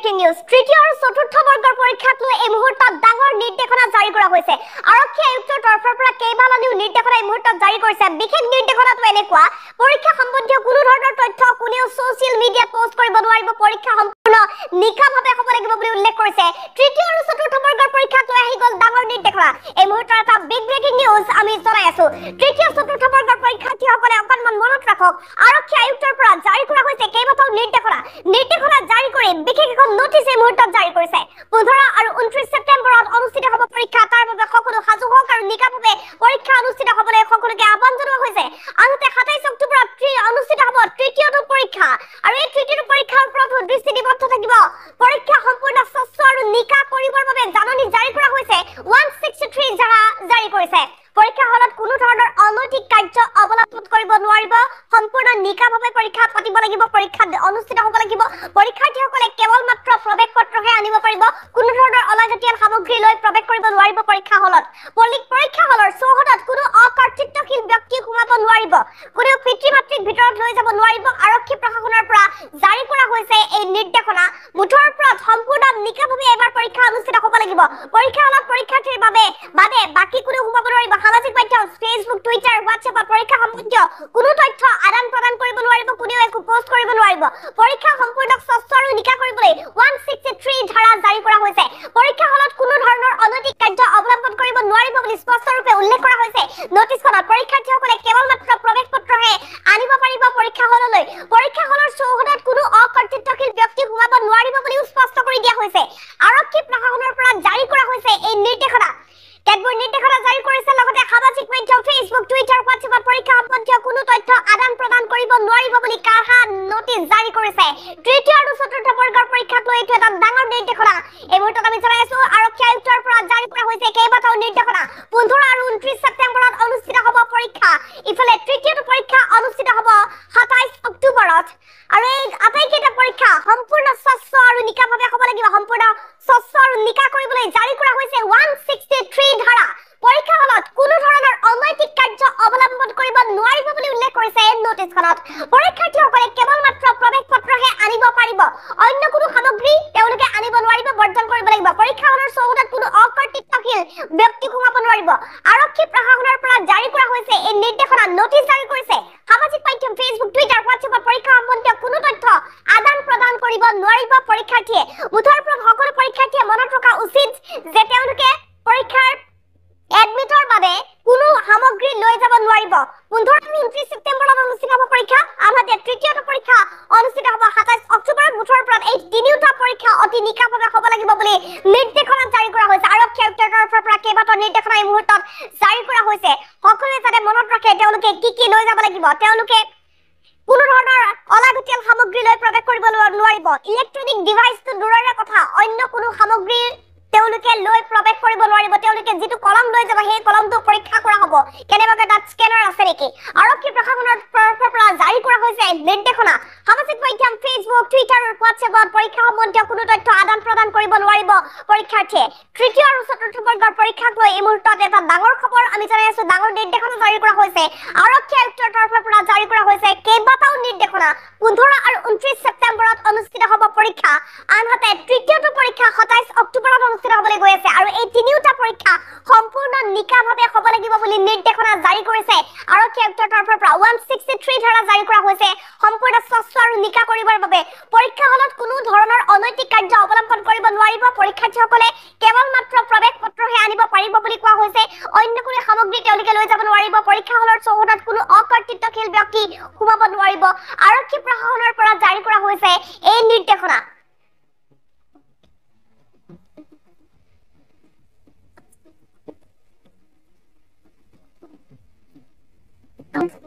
Breaking news তৃতীয় আৰু চতুৰ্থ বৰ্গৰ পৰীক্ষাক লৈ এই মুহূৰ্তত ডাঙৰ নিৰ্দেশনা জাৰি কৰা হৈছে আৰক্ষী আয়ুক্তৰ তৰফৰ পৰা কেইবালানিও নিৰ্দেশনা এই মুহূৰ্তত জাৰি কৰিছে বিশেষ নিৰ্দেশনাটো এনেকুৱা পৰীক্ষা সম্বন্ধীয় কোনো ধৰণৰ তথ্য কোনেও সোশ্যাল মিডিয়াত পোষ্ট কৰিব নোৱাৰিব পৰীক্ষা সম্পূৰ্ণ নিকাভাৱে হ'ব লাগিব বুলি উল্লেখ কৰিছে তৃতীয় আৰু চতুৰ্থ বৰ্গৰ পৰীক্ষাক লৈ আহি গ'ল ডাঙৰ নিৰ্দেশনা এই মুহূৰ্তত এটা বিগ ব্ৰেকিং নিউজ আমি জনাই আছো তৃতীয় চতুৰ্থ বৰ্গৰ পৰীক্ষাৰ্থীসকলে অকণমান মনত ৰাখক আৰক্ষী আয়ুক্তৰ পৰা জাৰি কৰা হৈছে কেইবাটাও নিৰ্দেশনা জাৰি কৰি বিশেষ এখন নোটিছ এই মুহূৰ্তত জাৰি কৰিছে 15 আৰু 29 ছেপ্টেম্বৰত অনুষ্ঠিত হ'ব পৰীক্ষা তাৰ বাবে সকলো সাজু হওক আৰু নিকাভাৱে পৰীক্ষা অনুষ্ঠিত হ'বলৈ সকলোকে আহ্বান জনোৱা হৈছে আনহাতে 27 অক্টোবৰত অনুষ্ঠিত হ'ব তৃতীয়টো পৰীক্ষা আৰু এই তৃতীয়টো পৰীক্ষাৰ ওপৰত দৃষ্টি নিবদ্ধ থাকিব পৰীক্ষা সম্পূৰ্ণ স্বচ্ছ আৰু নিকা কৰিবৰ বাবে জাননী জাৰি কৰা হৈছে 163 জাৰি কৰিছে পৰীক্ষা হলত কোনো ধৰণৰ অনৈতিক কাৰ্য অৱলম্বন কৰিব নোৱাৰিব সম্পূৰ্ণ নিকাভাৱে পৰীক্ষা পাতিব লাগিব পৰীক্ষা অনুষ্ঠিত হ'ব লাগিব পৰীক্ষাৰ্থীসকলে কেৱল মাত্ৰ প্ৰৱেশ পত্ৰহে আনিব পাৰিব কোনো ধৰণৰ অলাগতিয়াল সামগ্ৰী লৈ প্ৰৱেশ কৰিব নোৱাৰিব পৰীক্ষা হলত পৰীক্ষা হলৰ চৌহদত কোনো অকৰ্তৃত্বশীল ব্যক্তি সোমাব নোৱাৰিব কোনো পিতৃ-মাতৃক ভিতৰত লৈ যাব নোৱাৰিব আৰক্ষী প্ৰশাসনৰ পৰা জাৰি কৰা হৈছে এই নিৰ্দেশনা মুঠৰ ওপৰত সম্পূৰ্ণ নিকাভাৱে এবাৰ পৰীক্ষা অনুষ্ঠিত হ'ব লাগিব পৰীক্ষা হলত পৰীক্ষাৰ্থীৰ বাবে বাকি কোনো সোমাব নোৱাৰিব সামাজিক মাধ্যম ফেচবুক টুইটাৰ হোৱাটছএপত পৰীক্ষা সম্বন্ধীয় কোনো তথ্য আদান প্ৰদান কৰিব নোৱাৰিব কোনেও একো পোষ্ট কৰিব নোৱাৰিব পৰীক্ষা সম্পূৰ্ণ স্বচ্ছ আৰু নিকা কৰিবলৈ 163 ধাৰা জাৰি কৰা হৈছে পৰীক্ষা হলত কোনো ধৰণৰ অনৈতিক কাৰ্য অৱলম্বন কৰিব নোৱাৰিব বুলি স্পষ্টৰূপে উল্লেখ কৰা হৈছে নোটিছখনত পৰীক্ষাৰ্থীসকলে কেৱল মাত্ৰ প্ৰৱেশ পত্ৰহে আনিব পাৰিব পৰীক্ষা হললৈ পৰীক্ষা হলৰ চৌহদত কোনো অকৰ্তৃত্বশীল ব্যক্তি সোমাব নোৱাৰিব বুলি স্পষ্ট কৰি দিয়া হৈছে আৰক্ষী প্ৰশাসনৰ পৰা জাৰি কৰা হৈছে এই নিৰ্দেশনা কেতবোৰ নিৰ্দেশনা জাৰি কৰিছে লগতে সামাজিক মাধ্যম ফেচবুক টুইটাৰ হোৱাটছএপত পৰীক্ষা সম্বন্ধীয় কোনো তথ্য আদান প্ৰদান কৰিব নোৱাৰিব বুলি কাঢ়া নোটিছ জাৰি কৰিছে তৃতীয় আৰু চতুৰ্থ বৰ্গৰ পৰীক্ষাক লৈ এইটো এটা ডাঙৰ নিৰ্দেশনা এই মুহূৰ্তত আমি জনাই আছো আৰক্ষী আয়ুক্তৰ পৰা জাৰি কৰা হৈছে কেইবাটাও নিৰ্দেশনা 15 আৰু 29 ছেপ্টেম্বৰত অনুষ্ঠিত হ'ব পৰীক্ষা ইফালে তৃতীয়টো পৰীক্ষা অনুষ্ঠিত হ'ব 27 অক্টোবৰত আৰু এই আটাইকেইটা পৰীক্ষা সম্পূৰ্ণ স্বচ্ছ আৰু নিকাভাৱে হ'ব লাগিব সম্পূৰ্ণ স্বচ্ছ আৰু নিকা কৰিবলৈ জাৰি কৰা হৈছে 163 ধাৰা পৰীক্ষা হলত কোনো ধৰণৰ অনৈতিক কাৰ্য অৱলম্বন কৰিব নোৱাৰিব বুলি উল্লেখ কৰিছে নোটিছখনত পৰীক্ষাৰ্থীসকলে কেৱল মাত্ৰ প্ৰৱেশ পত্ৰহে আনিব পাৰিব অন্য কোনো সামগ্ৰী তেওঁলোকে আনিব নোৱাৰিব বৰ্জন কৰিব লাগিব পৰীক্ষা হলৰ চৌহদত কোনো অকৰ্তৃত্বশীল ব্যক্তি সোমাব নোৱাৰিব আৰক্ষী প্ৰশাসনৰ পৰা জাৰি কৰা হৈছে এই নিৰ্দেশনা নোটিছ জাৰি কৰিছে সামাজিক মাধ্যম ফেচবুক টুইটাৰ হোৱাটছএপত পৰীক্ষা সম্বন্ধীয় কোনো তথ্য আদান প্ৰদান কৰিব নোৱাৰিব পৰীক্ষাৰ্থীয়ে মুঠৰ ওপৰত সকলো পৰীক্ষাৰ্থীয়ে মনত ৰখা উচিত যে তেওঁলোকে পৰীক্ষাৰ এডমিটৰ বাবে কোনো সামগ্ৰী লৈ যাব নোৱাৰিব 15 আৰু 29 ছেপ্টেম্বৰত অনুষ্ঠিত হ'ব পৰীক্ষা আনহাতে তৃতীয়টো পৰীক্ষা অনুষ্ঠিত হ'ব 27 অক্টোবৰত মুঠৰ ওপৰত এই তিনিওটা পৰীক্ষা অতি নিকাভাৱে হ'ব লাগিব বুলি নিৰ্দেশনা জাৰি কৰা হৈছে আৰক্ষী আয়ুক্তৰ তৰফৰ পৰা কেইবাটাও নিৰ্দেশনা এই মুহূৰ্তত জাৰি কৰা হৈছে সকলোৱে যাতে মনত ৰাখে তেওঁলোকে কি লৈ যাব লাগিব তেওঁলোকে কোনো ধৰণৰ অলাগতিয়াল সামগ্ৰী লৈ প্ৰৱেশ কৰিব নোৱাৰিব ইলেক্ট্ৰনিক ডিভাইচটো দূৰৰে কথা অন্য কোনো সামগ্ৰী তেওঁলোকে লৈ প্ৰৱেশ কৰিব নোৱাৰিব তেওঁলোকে যেটো কলম লৈ যাব সেই কলমটো পৰীক্ষা কৰা হ'ব কেনেবাকৈ তাত স্কেনাৰ আছে নেকি আৰক্ষী প্ৰশাসনৰ তৰফৰ পৰা জাৰি কৰা হৈছে নিৰ্দেশনা সামাজিক মাধ্যম ফেচবুক টুইটাৰ হোৱাটছএপত পৰীক্ষা সম্বন্ধীয় কোনো তথ্য আদান প্ৰদান কৰিব নোৱাৰিব পৰীক্ষাৰ্থীয়ে তৃতীয় আৰু চতুৰ্থ বৰ্গৰ পৰীক্ষাক লৈ এই মুহূৰ্তত এটা ডাঙৰ খবৰ আমি জনাই আছো ডাঙৰ নিৰ্দেশনা জাৰি কৰা হৈছে আৰক্ষী আয়ুক্তৰ তৰফৰ পৰা জাৰি কৰা হৈছে কেইবাটাও নিৰ্দেশনা 15 আৰু 29 ছেপ্টেম্বৰত অনুষ্ঠিত হ'ব পৰীক্ষা আনহাতে তৃতীয়টো পৰীক্ষা 27 অক্টোবৰত অনুষ্ঠিত হ'বলৈ গৈ আছে আৰু এই তিনিওটা পৰীক্ষা সম্পূৰ্ণ নিকাভাৱে হ'ব লাগিব বুলি নিৰ্দেশনা জাৰি কৰিছে আৰক্ষী আয়ুক্তৰ তৰফৰ পৰা 163 ধাৰা জাৰি কৰা হৈছে সম্পূৰ্ণ স্বচ্ছ আৰু নিকা কৰিবৰ বাবে পৰীক্ষা হলত কোনো ধৰণৰ অনৈতিক কাৰ্য অৱলম্বন কৰিব নোৱাৰিব পৰীক্ষাৰ্থীসকলে কেৱল মাত্ৰ প্ৰৱেশ পত্ৰহে আনিব পাৰিব বুলি কোৱা হৈছে অন্য কোনো সামগ্ৰী তেওঁলোকে লৈ যাব নোৱাৰিব পৰীক্ষা হলৰ চৌহদত কোনো অকৰ্তৃত্বশীল ব্যক্তি সোমাব নোৱাৰিব আৰক্ষী প্ৰশাসনৰ পৰা জাৰি কৰা হৈছে এই নিৰ্দেশনা Okay.